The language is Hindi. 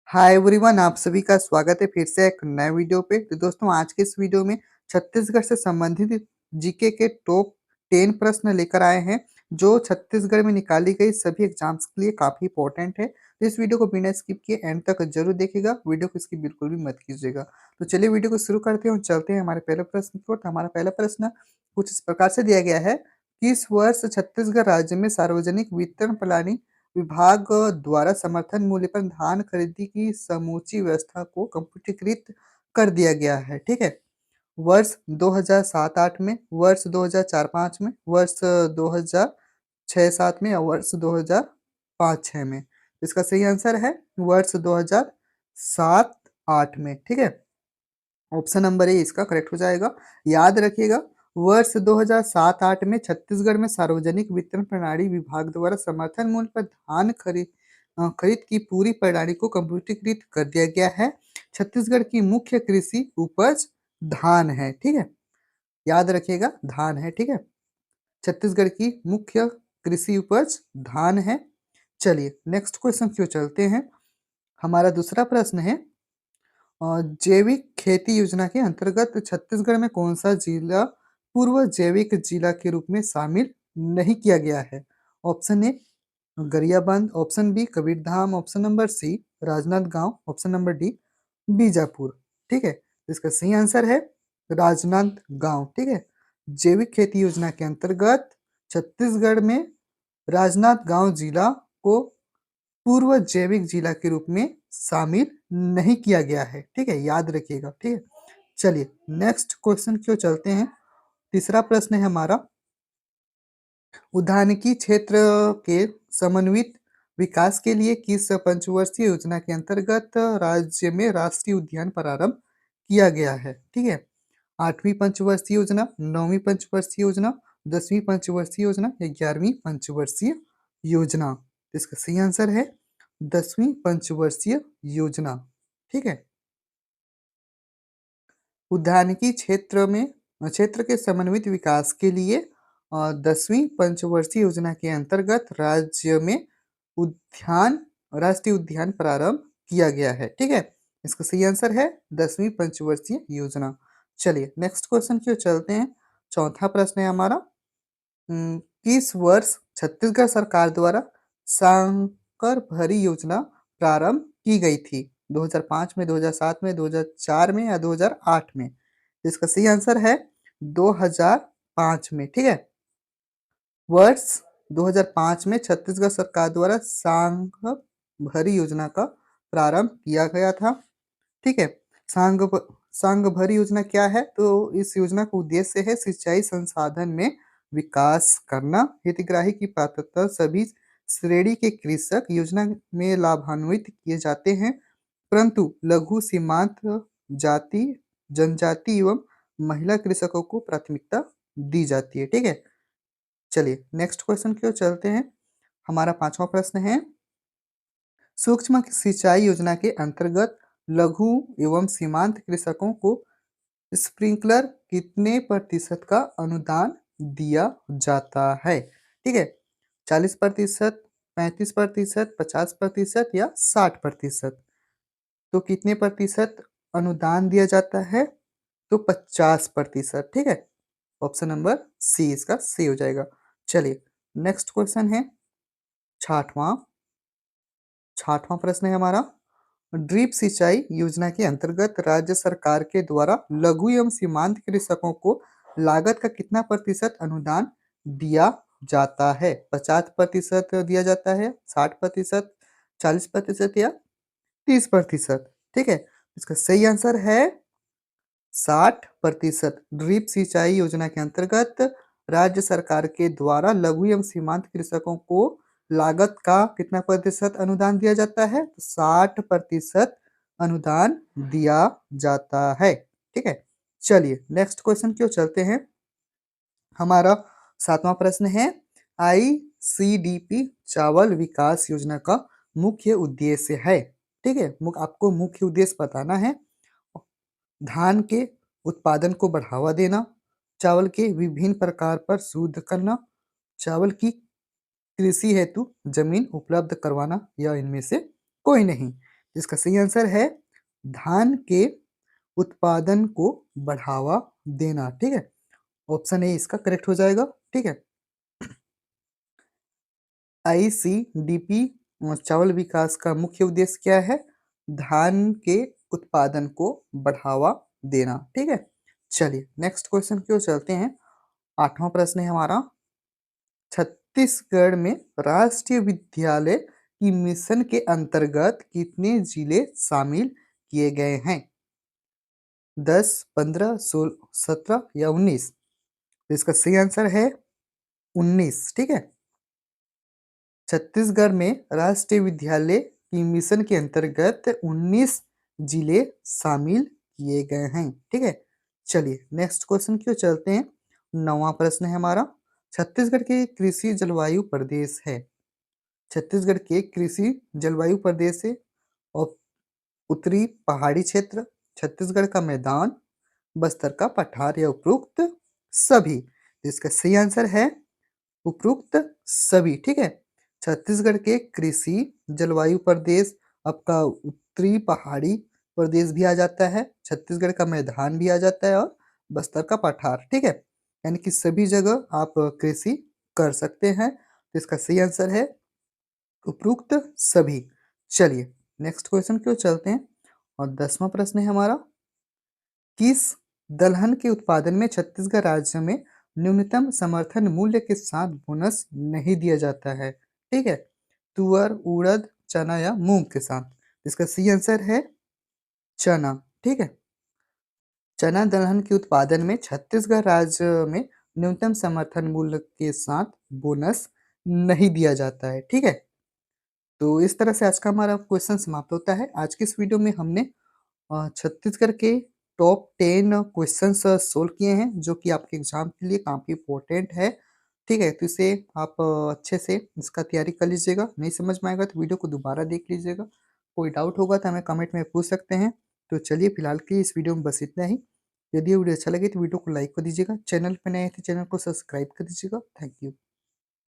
हाय एवरीवन, आप सभी का स्वागत है फिर से एक नए वीडियो पे। तो दोस्तों, आज के इस वीडियो में छत्तीसगढ़ से संबंधित जीके के टॉप 10 प्रश्न लेकर आए हैं, जो छत्तीसगढ़ में निकाली गई सभी एग्जाम्स के लिए काफ़ी इंपॉर्टेंट है। तो इस वीडियो को बिना स्किप किए एंड तक जरूर देखिएगा, वीडियो को स्किप बिल्कुल भी मत कीजिएगा। तो चलिए वीडियो को शुरू करते हैं और चलते हैं हमारे पहले प्रश्न की ओर। तो हमारा पहला प्रश्न कुछ इस प्रकार से दिया गया है कि इस वर्ष छत्तीसगढ़ राज्य में सार्वजनिक वितरण प्रणाली विभाग द्वारा समर्थन मूल्य पर धान खरीदी की समूची व्यवस्था को कंप्यूटरीकृत कर दिया गया है। ठीक है। वर्ष 2007-8 में, वर्ष 2004-5 में, वर्ष 2006-7 में और वर्ष 2005-6 में। इसका सही आंसर है वर्ष 2007-8 में। ठीक है। ऑप्शन नंबर ए इसका करेक्ट हो जाएगा। याद रखिएगा, वर्ष 2007-8 में छत्तीसगढ़ में सार्वजनिक वितरण प्रणाली विभाग द्वारा समर्थन मूल्य पर धान खरीद की पूरी प्रणाली को कंप्यूटरीकृत कर दिया गया है। छत्तीसगढ़ की मुख्य कृषि उपज धान है। ठीक है। याद रखिएगा, धान है। ठीक है। छत्तीसगढ़ की मुख्य कृषि उपज धान है। चलिए नेक्स्ट क्वेश्चन क्यों चलते हैं। हमारा दूसरा प्रश्न है, जैविक खेती योजना के अंतर्गत छत्तीसगढ़ में कौन सा जिला पूर्व जैविक जिला के रूप में शामिल नहीं किया गया है। Option A Gariaband, option B Kabirdham, option number C Rajnandgaon, option number D Bijapur. ठीक है। इसका सही आंसर है राजनांदगांव। ठीक है। जैविक खेती योजना के अंतर्गत छत्तीसगढ़ में राजनांदगांव जिला को पूर्व जैविक जिला के रूप में शामिल नहीं किया गया है। ठीक है। याद रखिएगा। ठीक है। चलिए नेक्स्ट क्वेश्चन क्यों चलते हैं। तीसरा प्रश्न है हमारा, उद्यानिकी क्षेत्र के समन्वित विकास के लिए किस पंचवर्षीय योजना के अंतर्गत राज्य में राष्ट्रीय उद्यान प्रारंभ किया गया है। ठीक है। 8वीं पंचवर्षीय योजना, 9वीं पंचवर्षीय योजना, 10वीं पंचवर्षीय योजना या 11वीं पंचवर्षीय योजना। इसका सही आंसर है 10वीं पंचवर्षीय योजना। ठीक है। उद्यानिकी क्षेत्र के समन्वित विकास के लिए 10वीं पंचवर्षीय योजना के अंतर्गत राज्य में राष्ट्रीय उद्यान प्रारंभ किया गया है। ठीक है। इसका सही आंसर है 10वीं पंचवर्षीय योजना। चलिए नेक्स्ट क्वेश्चन की ओर चलते हैं। चौथा प्रश्न है हमारा, किस वर्ष छत्तीसगढ़ सरकार द्वारा सांकर भरी योजना प्रारंभ की गई थी। 2005 में, 2007 में, 2004 में या 2008 में। इसका सही आंसर है 2005 में। ठीक है। वर्ष 2005 में छत्तीसगढ़ सरकार द्वारा सांग भरी योजना का प्रारंभ किया गया था। ठीक है। सांग भरी योजना क्या है, तो इस योजना का उद्देश्य है सिंचाई संसाधन में विकास करना। हितग्राही की पात्रता सभी श्रेणी के कृषक योजना में लाभान्वित किए जाते हैं, परंतु लघु सीमांत जाति जनजाति एवं महिला कृषकों को प्राथमिकता दी जाती है। ठीक है। चलिए नेक्स्ट क्वेश्चन की ओर चलते हैं। हमारा पांचवा प्रश्न है, सूक्ष्म सिंचाई योजना के अंतर्गत लघु एवं सीमांत कृषकों को स्प्रिंकलर कितने प्रतिशत का अनुदान दिया जाता है। ठीक है। 40%, 35%, 50% या 60%। तो कितने प्रतिशत अनुदान दिया जाता है, तो 50%। ठीक है। ऑप्शन नंबर सी इसका सी हो जाएगा। चलिए नेक्स्ट क्वेश्चन है छठवां छठवां प्रश्न है हमारा, ड्रिप सिंचाई योजना के अंतर्गत राज्य सरकार के द्वारा लघु एवं सीमांत कृषकों को लागत का कितना प्रतिशत अनुदान दिया जाता है। 50% दिया जाता है, 60%, 40% या 30%। ठीक है। इसका सही आंसर है 60%। ड्रिप सिंचाई योजना के अंतर्गत राज्य सरकार के द्वारा लघु एवं सीमांत कृषकों को लागत का कितना प्रतिशत अनुदान दिया जाता है, तो 60% अनुदान दिया जाता है। ठीक है। चलिए नेक्स्ट क्वेश्चन की ओर चलते हैं। हमारा सातवां प्रश्न है, आईसीडीपी चावल विकास योजना का मुख्य उद्देश्य है। ठीक है। आपको मुख्य उद्देश्य बताना है। धान के उत्पादन को बढ़ावा देना, चावल के विभिन्न प्रकार पर शोध करना, चावल की कृषि हेतु जमीन उपलब्ध करवाना या इनमें से कोई नहीं। इसका सही आंसर है धान के उत्पादन को बढ़ावा देना। ठीक है, ऑप्शन ए इसका करेक्ट हो जाएगा। ठीक है, आईसीडीपी चावल विकास का मुख्य उद्देश्य क्या है? धान के उत्पादन को बढ़ावा देना। ठीक है, चलिए नेक्स्ट क्वेश्चन की ओर चलते हैं। 8वां प्रश्न है हमारा, छत्तीसगढ़ में राष्ट्रीय विद्यालय की मिशन के अंतर्गत कितने जिले शामिल किए गए हैं? 10, 15, 16, 17 या 19? तो इसका सही आंसर है 19। ठीक है, छत्तीसगढ़ में राष्ट्रीय विद्यालय की मिशन के अंतर्गत 19 जिले शामिल किए गए हैं। ठीक है, चलिए नेक्स्ट क्वेश्चन की ओर चलते हैं। 9वां प्रश्न है हमारा, छत्तीसगढ़ के कृषि जलवायु प्रदेश है। छत्तीसगढ़ के कृषि जलवायु प्रदेश है और उत्तरी पहाड़ी क्षेत्र, छत्तीसगढ़ का मैदान, बस्तर का पठार या उपरोक्त सभी? तो इसका सही आंसर है उपरोक्त सभी। ठीक है, छत्तीसगढ़ के कृषि जलवायु प्रदेश आपका उत्तरी पहाड़ी प्रदेश भी आ जाता है, छत्तीसगढ़ का मैदान भी आ जाता है और बस्तर का पठार। ठीक है, यानी कि सभी जगह आप कृषि कर सकते हैं। तो इसका सही आंसर है उपरोक्त सभी। चलिए नेक्स्ट क्वेश्चन की ओर चलते हैं और 10वां प्रश्न है हमारा, किस दलहन के उत्पादन में छत्तीसगढ़ राज्य में न्यूनतम समर्थन मूल्य के साथ बोनस नहीं दिया जाता है? ठीक है, तुअर, उड़द, चना या मूंग के साथ? इसका सही आंसर है चना। ठीक है, चना दलहन के उत्पादन में छत्तीसगढ़ राज्य में न्यूनतम समर्थन मूल्य के साथ बोनस नहीं दिया जाता है। ठीक है, तो इस तरह से आज का हमारा क्वेश्चन समाप्त होता है। आज की इस वीडियो में हमने छत्तीसगढ़ के टॉप 10 क्वेश्चंस सोल्व किए हैं जो कि आपके एग्जाम के लिए काफ़ी इंपॉर्टेंट है। ठीक है, तो इसे आप अच्छे से इसका तैयारी कर लीजिएगा। नहीं समझ में आएगा तो वीडियो को दोबारा देख लीजिएगा। कोई डाउट होगा तो हमें कमेंट में पूछ सकते हैं। तो चलिए फिलहाल के लिए इस वीडियो में बस इतना ही। यदि ये वीडियो अच्छा लगे तो वीडियो को लाइक कर दीजिएगा। चैनल पर नए हैं तो चैनल को सब्सक्राइब कर दीजिएगा। Thank you.